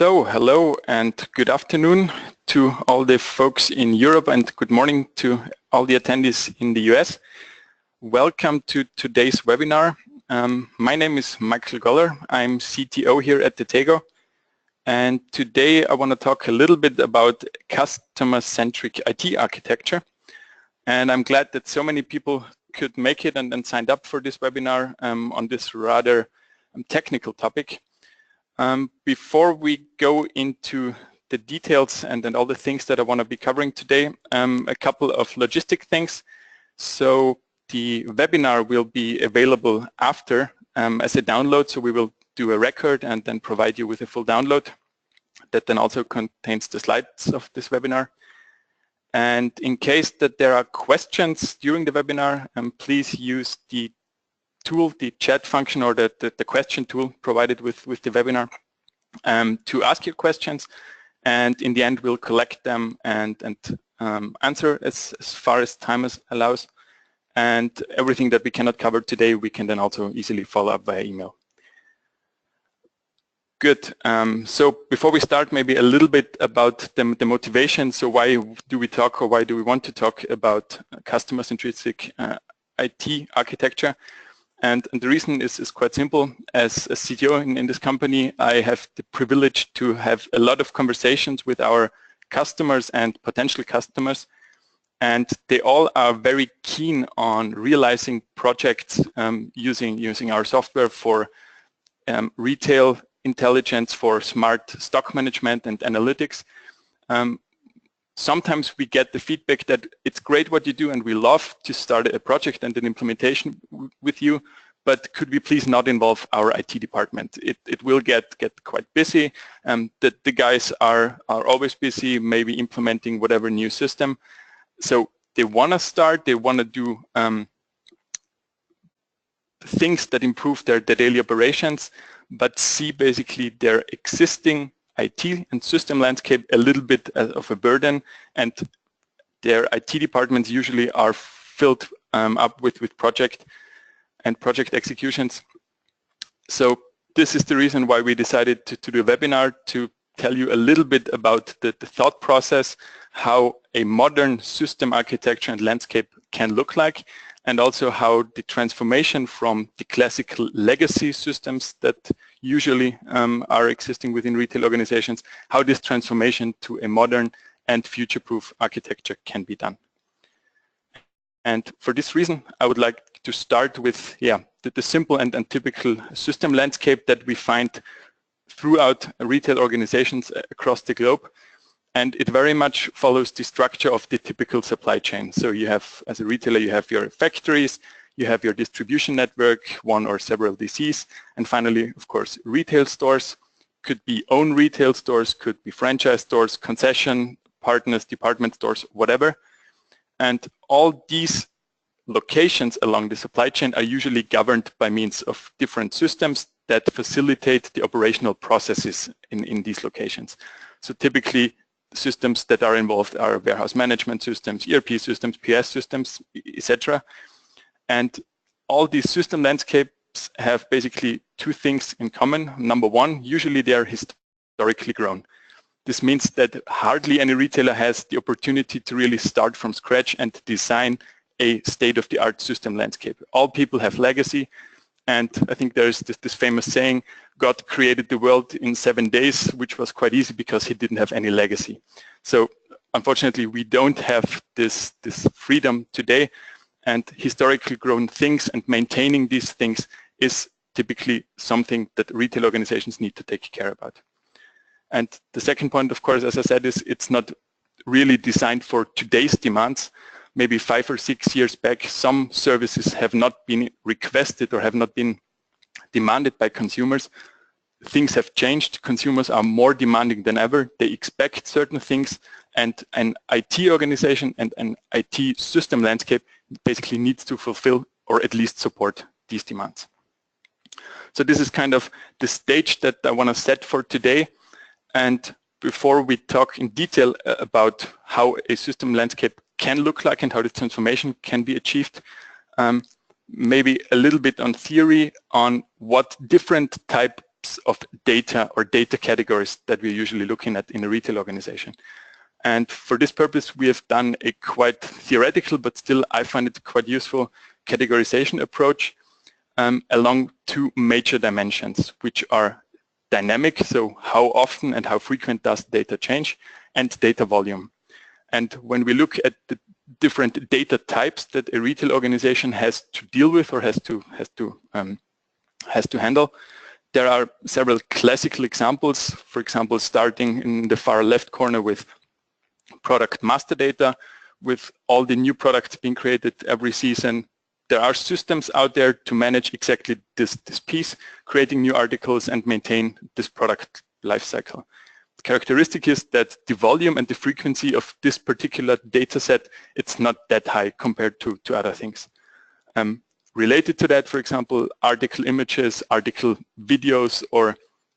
So, hello and good afternoon to all the folks in Europe and good morning to all the attendees in the US. Welcome to today's webinar. My name is Michael Goller. I'm CTO here at Detego. And today I want to talk a little bit about customer-centric IT architecture. And I'm glad that so many people could make it and signed up for this webinar on this rather technical topic. Before we go into the details and all the things that I want to be covering today, a couple of logistic things. So the webinar will be available after as a download, so we will do a record and then provide you with a full download that then also contains the slides of this webinar. And in case that there are questions during the webinar, please use the tool, the chat function or the question tool provided with the webinar to ask your questions, and in the end we'll collect them and answer as far as time allows, and everything that we cannot cover today we can then also easily follow up via email. Good. So before we start, maybe a little bit about the motivation. So why do we talk, or why do we want to talk about customer-centric IT architecture? And the reason is quite simple. As a CTO in this company, I have the privilege to have a lot of conversations with our customers and potential customers, and they all are very keen on realizing projects using our software for retail intelligence, for smart stock management and analytics. Sometimes we get the feedback that it's great what you do and we love to start a project and an implementation with you, but could we please not involve our IT department? It will get quite busy. The guys are always busy, maybe implementing whatever new system. So they want to start, they want to do things that improve their daily operations, but see basically their existing IT and system landscape a little bit of a burden, and their IT departments usually are filled up with project executions. So this is the reason why we decided to do a webinar, to tell you a little bit about the thought process, how a modern system architecture and landscape can look like, and also how the transformation from the classical legacy systems that usually are existing within retail organizations, how this transformation to a modern and future-proof architecture can be done. And for this reason, I would like to start with the simple and typical system landscape that we find throughout retail organizations across the globe. And it very much follows the structure of the typical supply chain. So you have, as a retailer, you have your factories, you have your distribution network, one or several DCs, and finally, of course, retail stores. Could be own retail stores, could be franchise stores, concession partners, department stores, whatever. And all these locations along the supply chain are usually governed by means of different systems that facilitate the operational processes in these locations. So typically, systems that are involved are warehouse management systems, ERP systems, PS systems, etc. And all these system landscapes have basically two things in common. Number one, usually they are historically grown. This means that hardly any retailer has the opportunity to really start from scratch and design a state-of-the-art system landscape. All people have legacy, and I think there's this famous saying, God created the world in 7 days, which was quite easy because he didn't have any legacy. So unfortunately, we don't have this freedom today, and historically grown things and maintaining these things is typically something that retail organizations need to take care about. And the second point, of course, as I said, is it's not really designed for today's demands. Maybe 5 or 6 years back, some services have not been requested or have not been demanded by consumers. Things have changed. Consumers are more demanding than ever. They expect certain things, and an IT organization and an IT system landscape basically needs to fulfill or at least support these demands. So this is kind of the stage that I want to set for today. And before we talk in detail about how a system landscape can look like and how the transformation can be achieved, maybe a little bit on theory on what different type of data or data categories that we're usually looking at in a retail organization. And for this purpose, we have done a quite theoretical, but still I find it quite useful, categorization approach along two major dimensions, which are dynamic, so how often and how frequent does data change, and data volume. And when we look at the different data types that a retail organization has to deal with or has to handle, there are several classical examples. For example, starting in the far left corner with product master data, with all the new products being created every season. There are systems out there to manage exactly this piece, creating new articles and maintain this product lifecycle. The characteristic is that the volume and the frequency of this particular data set, it's not that high compared to other things. Related to that, for example, article images, article videos, or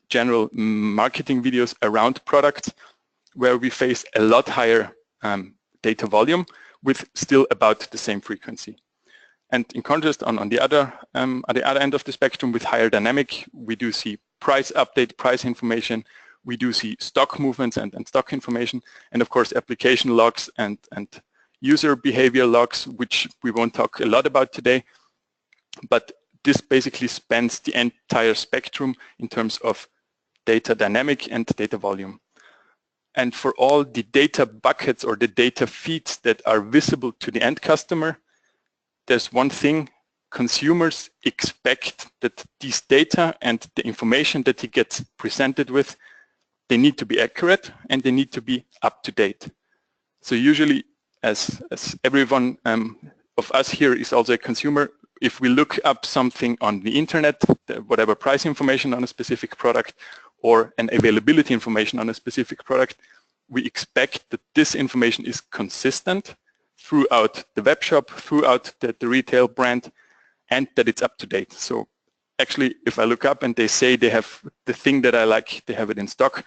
general marketing videos around products, where we face a lot higher data volume with still about the same frequency. And in contrast, on the other end of the spectrum, with higher dynamic, we do see price update, price information, we do see stock movements and stock information, and of course application logs and user behavior logs, which we won't talk a lot about today, but this basically spans the entire spectrum in terms of data dynamic and data volume. And for all the data buckets or the data feeds that are visible to the end customer, there's one thing: consumers expect that these data and the information that he gets presented with, they need to be accurate and they need to be up to date. So usually, as everyone of us here is also a consumer, if we look up something on the internet, whatever price information on a specific product or an availability information on a specific product, we expect that this information is consistent throughout the web shop, throughout the retail brand, and that it's up to date. So actually, if I look up and they say they have the thing that I like, they have it in stock,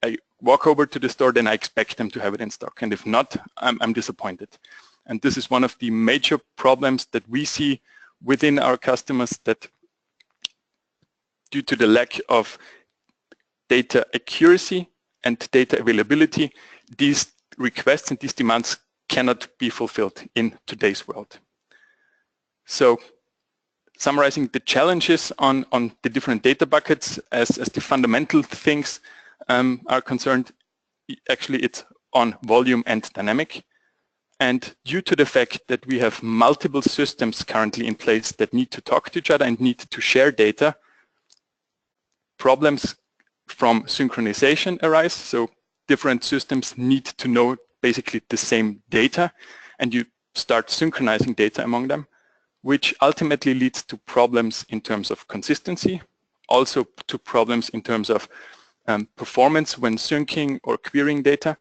I walk over to the store, then I expect them to have it in stock. And if not, I'm disappointed. And this is one of the major problems that we see within our customers, that due to the lack of data accuracy and data availability, these requests and these demands cannot be fulfilled in today's world. So summarizing the challenges on the different data buckets as the fundamental things are concerned, actually it's on volume and dynamic. And due to the fact that we have multiple systems currently in place that need to talk to each other and need to share data, problems from synchronization arise. So different systems need to know basically the same data, and you start synchronizing data among them, which ultimately leads to problems in terms of consistency, also to problems in terms of performance when syncing or querying data.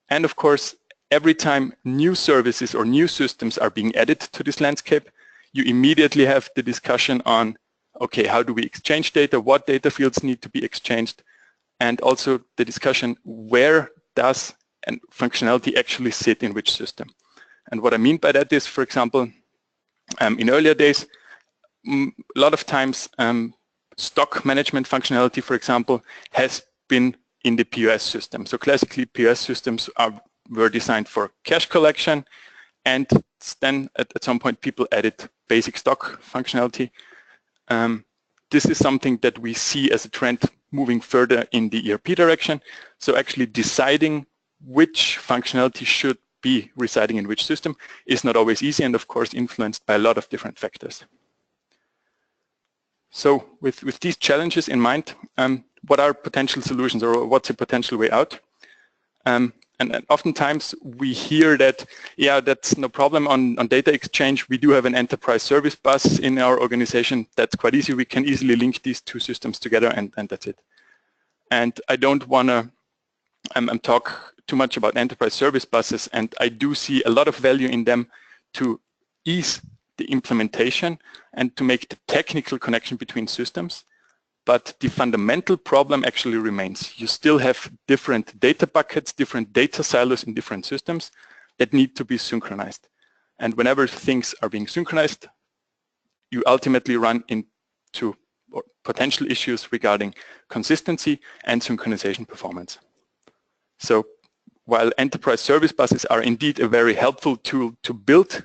And of course, every time new services or new systems are being added to this landscape, you immediately have the discussion on, okay, how do we exchange data, what data fields need to be exchanged, and also the discussion, where does and functionality actually sit in which system. And what I mean by that is, for example, in earlier days, a lot of times stock management functionality, for example, has been in the POS system. So classically, POS systems were designed for cash collection, and then at some point people added basic stock functionality. This is something that we see as a trend moving further in the ERP direction. So actually deciding which functionality should be residing in which system is not always easy, and of course influenced by a lot of different factors. So with these challenges in mind, what are potential solutions, or what's a potential way out? And oftentimes we hear that, yeah, that's no problem on data exchange. We do have an enterprise service bus in our organization. That's quite easy. We can easily link these two systems together, and that's it. And I don't want to talk too much about enterprise service buses, and I do see a lot of value in them to ease the implementation and to make the technical connection between systems. But the fundamental problem actually remains. You still have different data buckets, different data silos in different systems that need to be synchronized. And whenever things are being synchronized, you ultimately run into or potential issues regarding consistency and synchronization performance. So while enterprise service buses are indeed a very helpful tool to build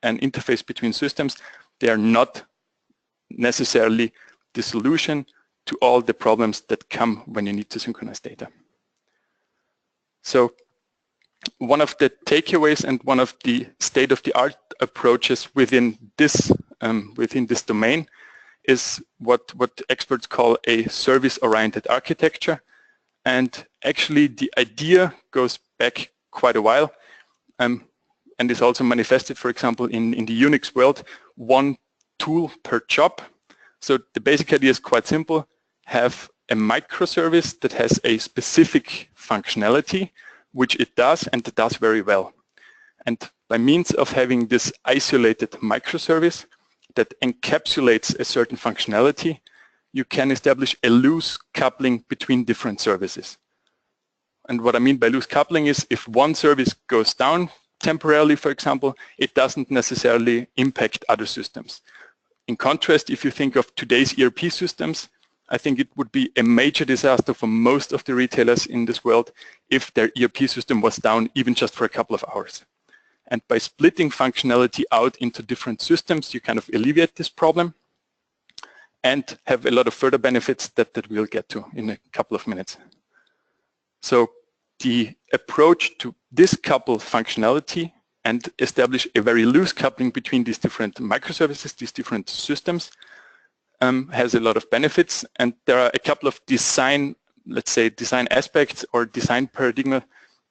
an interface between systems, they are not necessarily the solution to all the problems that come when you need to synchronize data. So one of the takeaways and one of the state-of-the-art approaches within this domain is what experts call a service-oriented architecture. And actually the idea goes back quite a while and is also manifested, for example, in the Unix world, one tool per job. So the basic idea is quite simple. Have a microservice that has a specific functionality, which it does, and it does very well. And by means of having this isolated microservice that encapsulates a certain functionality, you can establish a loose coupling between different services. And what I mean by loose coupling is if one service goes down temporarily, for example, it doesn't necessarily impact other systems. In contrast, if you think of today's ERP systems, I think it would be a major disaster for most of the retailers in this world if their ERP system was down even just for a couple of hours. And by splitting functionality out into different systems, you kind of alleviate this problem and have a lot of further benefits that we'll get to in a couple of minutes. So the approach to discouple functionality and establish a very loose coupling between these different microservices, these different systems, has a lot of benefits. And there are a couple of design, let's say, design aspects or design paradigma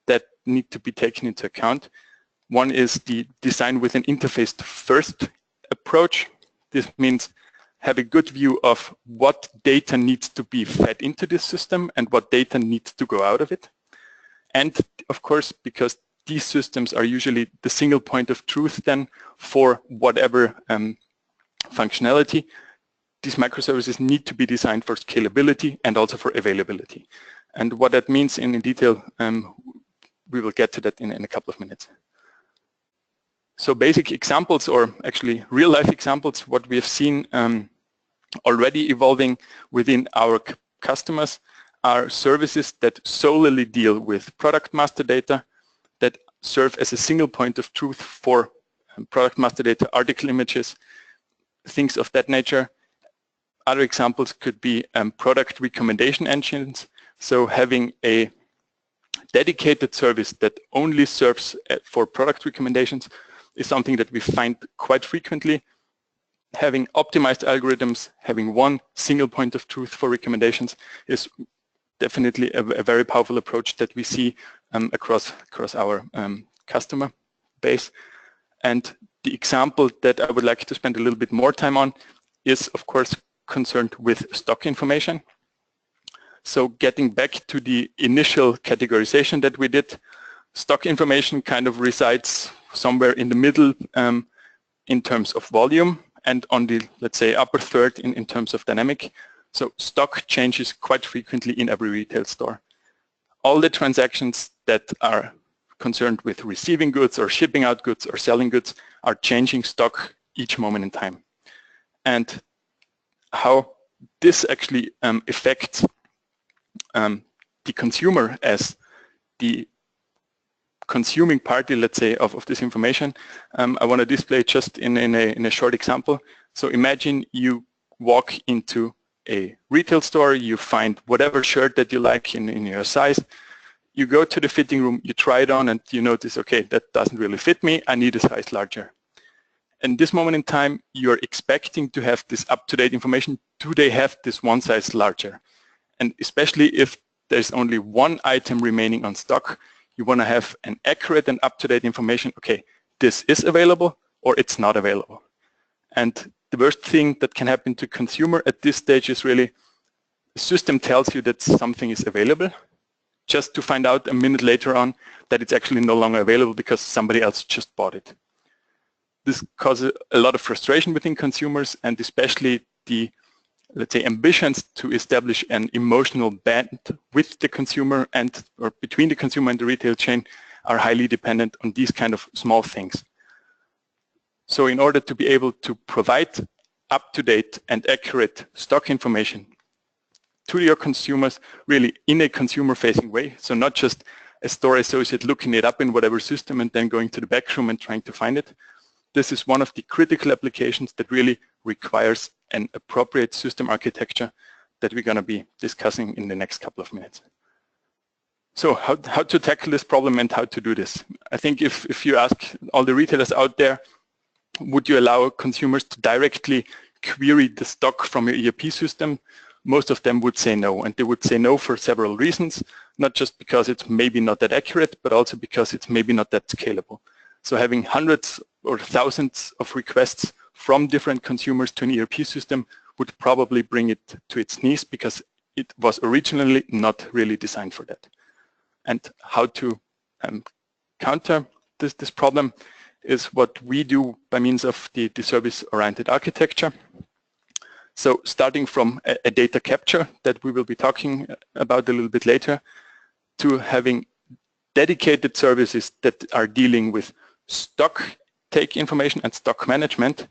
that need to be taken into account. One is the design with an interface first approach. This means have a good view of what data needs to be fed into this system and what data needs to go out of it. And of course, because these systems are usually the single point of truth then for whatever functionality, these microservices need to be designed for scalability and also for availability. And what that means in detail, we will get to that in a couple of minutes. So basic examples, or actually real life examples, what we have seen already evolving within our customers are services that solely deal with product master data, that serve as a single point of truth for product master data, article images, things of that nature. Other examples could be product recommendation engines. So having a dedicated service that only serves for product recommendations is something that we find quite frequently. Having optimized algorithms, having one single point of truth for recommendations is definitely a very powerful approach that we see across our customer base. And the example that I would like to spend a little bit more time on is, of course, concerned with stock information. So getting back to the initial categorization that we did, stock information kind of resides somewhere in the middle in terms of volume and on the, let's say, upper third in terms of dynamic. So stock changes quite frequently in every retail store. All the transactions that are concerned with receiving goods or shipping out goods or selling goods are changing stock each moment in time. And how this actually affects the consumer as the consuming party, let's say, of this information, I want to display just in a short example. So imagine you walk into a retail store, you find whatever shirt that you like in your size, you go to the fitting room, you try it on, and you notice, okay, that doesn't really fit me, I need a size larger. And this moment in time, you're expecting to have this up-to-date information. Do they have this one size larger? And especially if there's only one item remaining on stock, you want to have an accurate and up-to-date information. Okay, this is available or it's not available. And the worst thing that can happen to consumer at this stage is really the system tells you that something is available, just to find out a minute later on that it's actually no longer available because somebody else just bought it. This causes a lot of frustration within consumers, and especially the, let's say, ambitions to establish an emotional band with the consumer and or between the consumer and the retail chain are highly dependent on these kind of small things. So in order to be able to provide up-to-date and accurate stock information to your consumers really in a consumer-facing way. So not just a store associate looking it up in whatever system and then going to the back room and trying to find it. This is one of the critical applications that really requires an appropriate system architecture that we're going to be discussing in the next couple of minutes. So how to tackle this problem and how to do this? I think if you ask all the retailers out there, would you allow consumers to directly query the stock from your ERP system? Most of them would say no, and they would say no for several reasons, not just because it's maybe not that accurate, but also because it's maybe not that scalable. So having hundreds or thousands of requests from different consumers to an ERP system would probably bring it to its knees because it was originally not really designed for that. And how to counter this problem is what we do by means of the service-oriented architecture. So starting from a data capture that we will be talking about a little bit later, to having dedicated services that are dealing with stock take information and stock management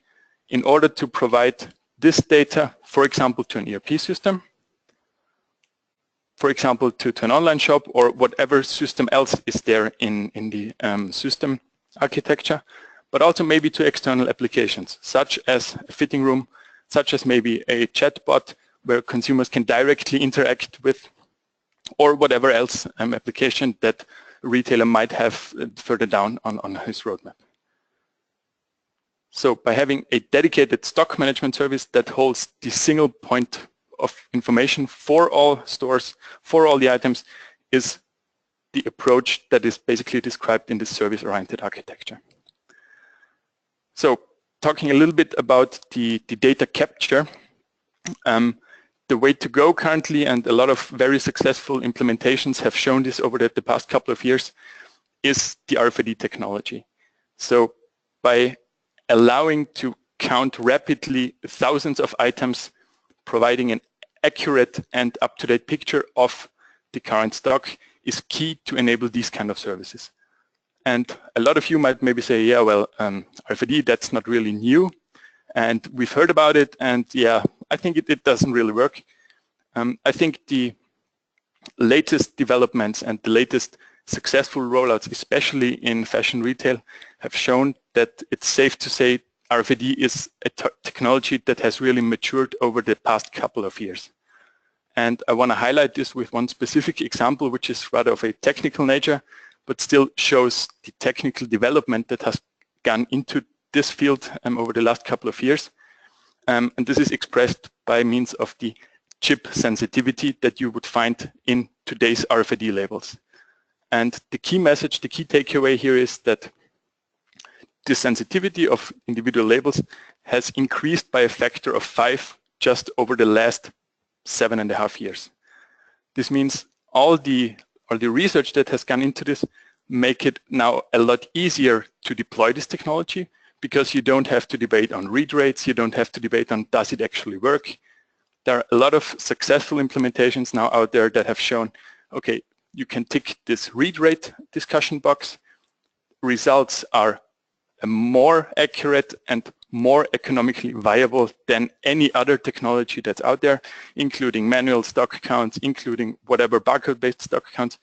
in order to provide this data, for example, to an ERP system, for example, to an online shop or whatever system else is there in the system architecture, but also maybe to external applications, such as a fitting room, such as maybe a chatbot where consumers can directly interact with, or whatever else application that a retailer might have further down on his roadmap. So by having a dedicated stock management service that holds the single point of information for all stores, for all the items, is the approach that is basically described in this service-oriented architecture. So talking a little bit about the data capture, the way to go currently, and a lot of very successful implementations have shown this over the past couple of years, is the RFID technology. So by allowing to count rapidly thousands of items, providing an accurate and up-to-date picture of the current stock is key to enable these kind of services. And a lot of you might maybe say, yeah, well, RFID, that's not really new. And we've heard about it, and yeah, I think it doesn't really work. I think the latest developments and the latest successful rollouts, especially in fashion retail, have shown that it's safe to say RFID is a technology that has really matured over the past couple of years. And I want to highlight this with one specific example, which is rather of a technical nature, but still shows the technical development that has gone into this field over the last couple of years. And this is expressed by means of the chip sensitivity that you would find in today's RFID labels. And the key message, the key takeaway here is that the sensitivity of individual labels has increased by a factor of 5 just over the last 7.5 years. This means all the research that has gone into this make it now a lot easier to deploy this technology, because you don't have to debate on read rates, you don't have to debate on does it actually work. There are a lot of successful implementations now out there that have shown, okay, you can tick this read rate discussion box. Results are more accurate and more economically viable than any other technology that's out there, including manual stock counts, including whatever barcode-based stock counts.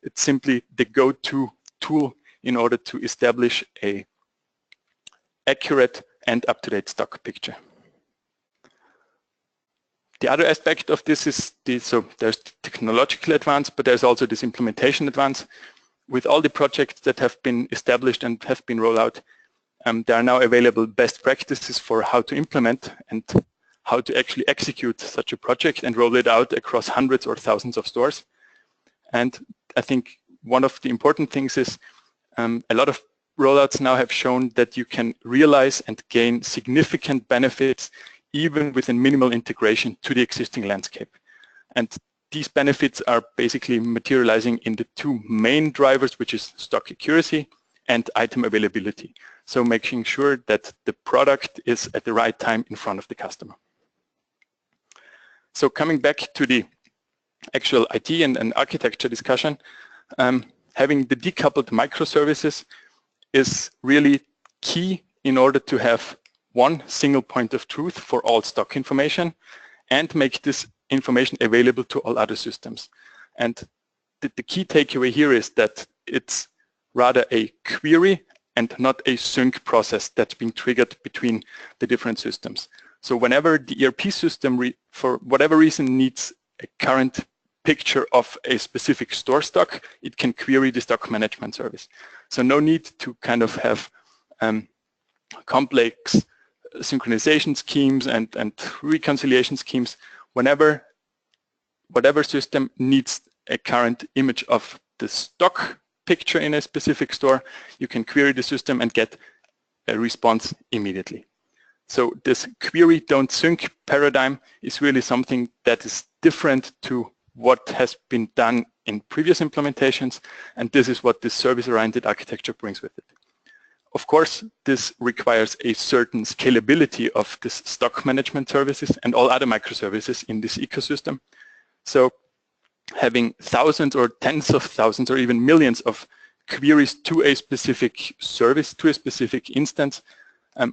It's simply the go-to tool in order to establish a accurate and up-to-date stock picture. The other aspect of this is so there's technological advance, but there's also this implementation advance. With all the projects that have been established and have been rolled out, there are now available best practices for how to implement and how to actually execute such a project and roll it out across hundreds or thousands of stores. And I think one of the important things is a lot of rollouts now have shown that you can realize and gain significant benefits even with a minimal integration to the existing landscape. And these benefits are basically materializing in the two main drivers, which is stock accuracy and item availability. So making sure that the product is at the right time in front of the customer. So coming back to the actual IT and architecture discussion, having the decoupled microservices is really key in order to have one single point of truth for all stock information and make this information available to all other systems. And the key takeaway here is that it's rather a query and not a sync process that's being triggered between the different systems. So whenever the ERP system, for whatever reason, needs a current picture of a specific store stock, it can query the stock management service. So no need to kind of have complex synchronization schemes and reconciliation schemes. Whatever system needs a current image of the stock picture in a specific store, you can query the system and get a response immediately. So this query don't sync paradigm is really something that is different to what has been done in previous implementations, and this is what this service-oriented architecture brings with it. Of course, this requires a certain scalability of this stock management services and all other microservices in this ecosystem. So having thousands or tens of thousands or even millions of queries to a specific service, to a specific instance,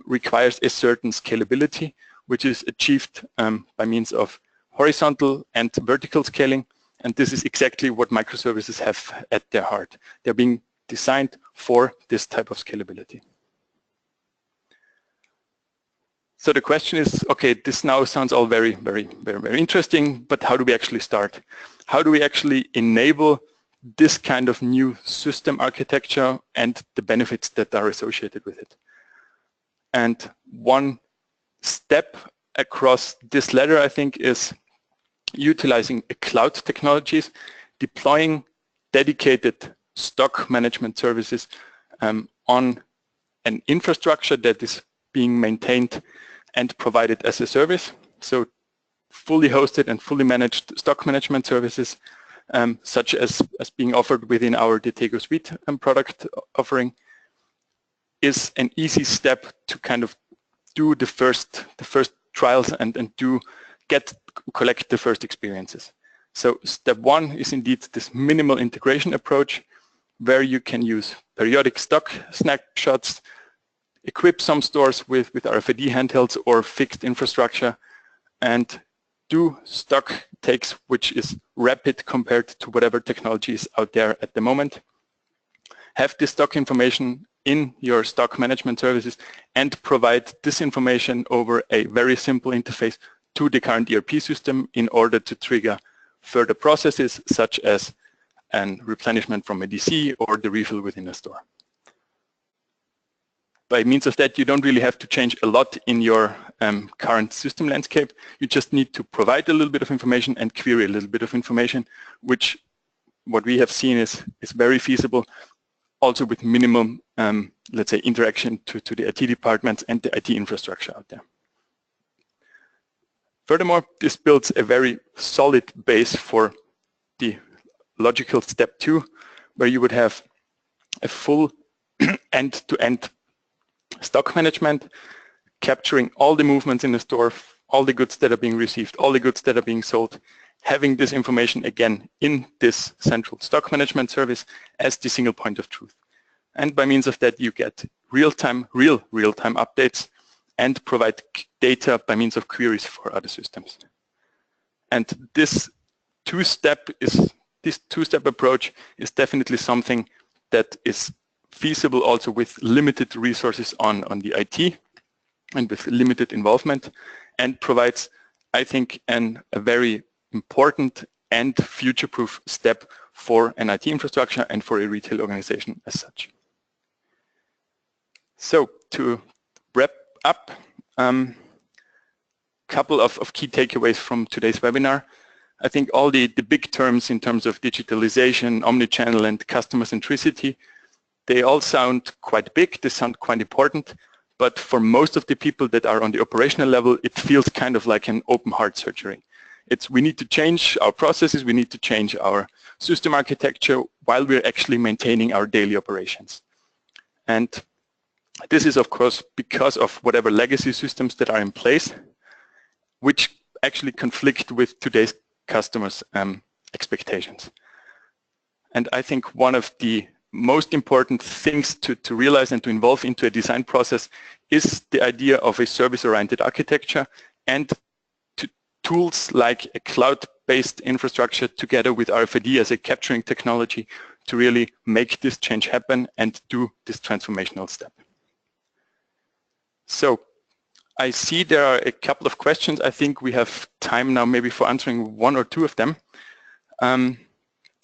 requires a certain scalability, which is achieved by means of horizontal and vertical scaling. And this is exactly what microservices have at their heart. They're being designed for this type of scalability. So the question is, okay, this now sounds all very, very, very, very interesting, but how do we actually start? How do we actually enable this kind of new system architecture and the benefits that are associated with it? And one step across this ladder, I think, is utilizing cloud technologies, deploying dedicated stock management services on an infrastructure that is being maintained and provided as a service. So fully hosted and fully managed stock management services, such as being offered within our Detego suite product offering, is an easy step to kind of do the first trials and collect the first experiences. So step one is indeed this minimal integration approach, where you can use periodic stock snapshots, equip some stores with RFID handhelds or fixed infrastructure, and do stock takes, which is rapid compared to whatever technology is out there at the moment. Have this stock information in your stock management services and provide this information over a very simple interface to the current ERP system in order to trigger further processes such as an replenishment from a DC or the refill within a store. By means of that, you don't really have to change a lot in your current system landscape. You just need to provide a little bit of information and query a little bit of information, which what we have seen is very feasible, also with minimum, let's say, interaction to the IT departments and the IT infrastructure out there. Furthermore, this builds a very solid base for the logical step 2, where you would have a full end-to-end stock management, capturing all the movements in the store, all the goods that are being received, all the goods that are being sold, having this information again in this central stock management service as the single point of truth. And by means of that, you get real-time updates and provide data by means of queries for other systems. And this two-step approach is definitely something that is feasible also with limited resources on the IT and with limited involvement, and provides, I think, a very important and future-proof step for an IT infrastructure and for a retail organization as such. So to wrap up, couple of key takeaways from today's webinar. I think all the big terms in terms of digitalisation, omni-channel, and customer centricity, they all sound quite big, they sound quite important, but for most of the people that are on the operational level, it feels kind of like an open heart surgery. We need to change our processes, we need to change our system architecture while we're actually maintaining our daily operations. And this is, of course, because of whatever legacy systems that are in place, which actually conflict with today's customers' expectations. And I think one of the most important things to realize and to involve into a design process is the idea of a service-oriented architecture and tools like a cloud-based infrastructure together with RFID as a capturing technology to really make this change happen and do this transformational step. So I see there are a couple of questions. I think we have time now maybe for answering one or two of them.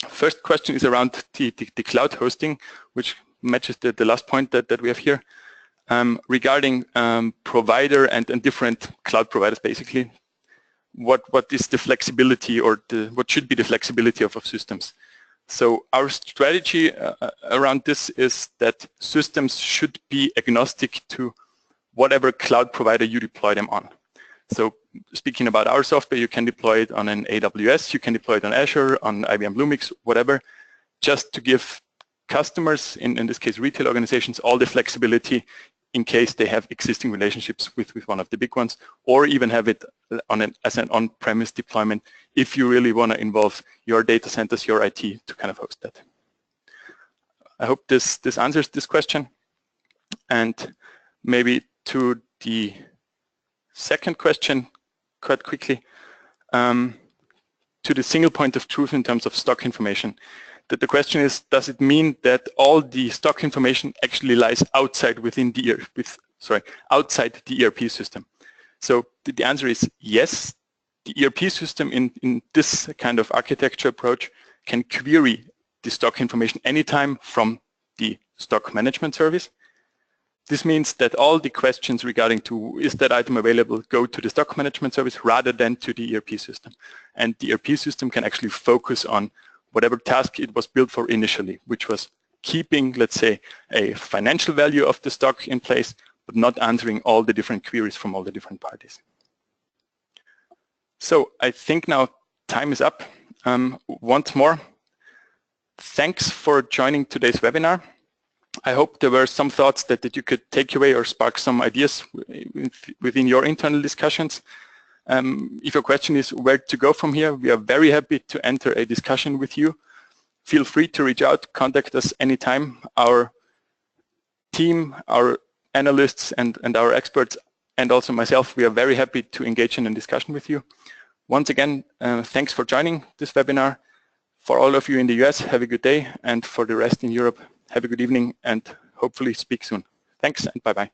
First question is around the cloud hosting, which matches the last point that we have here, regarding provider and different cloud providers basically. What is the flexibility, or what should be the flexibility of systems? So our strategy around this is that systems should be agnostic to whatever cloud provider you deploy them on. So speaking about our software, you can deploy it on an AWS, you can deploy it on Azure, on IBM Bluemix, whatever, just to give customers, in this case retail organizations, all the flexibility in case they have existing relationships with one of the big ones, or even have it as an on-premise deployment if you really want to involve your data centers, your IT to kind of host that. I hope this answers this question. And maybe to the second question, quite quickly, to the single point of truth in terms of stock information. That the question is, does it mean that all the stock information actually lies outside outside the ERP system? So the answer is yes. The ERP system in this kind of architecture approach can query the stock information anytime from the stock management service. This means that all the questions regarding to is that item available go to the stock management service rather than to the ERP system. And the ERP system can actually focus on whatever task it was built for initially, which was keeping, let's say, a financial value of the stock in place, but not answering all the different queries from all the different parties. So I think now time is up. Once more, thanks for joining today's webinar. I hope there were some thoughts that you could take away or spark some ideas within your internal discussions. If your question is where to go from here, we are very happy to enter a discussion with you. Feel free to reach out, contact us anytime. Our team, our analysts and our experts, and also myself, we are very happy to engage in a discussion with you. Once again, thanks for joining this webinar. For all of you in the US, have a good day, and for the rest in Europe, have a good evening and hopefully speak soon. Thanks and bye-bye.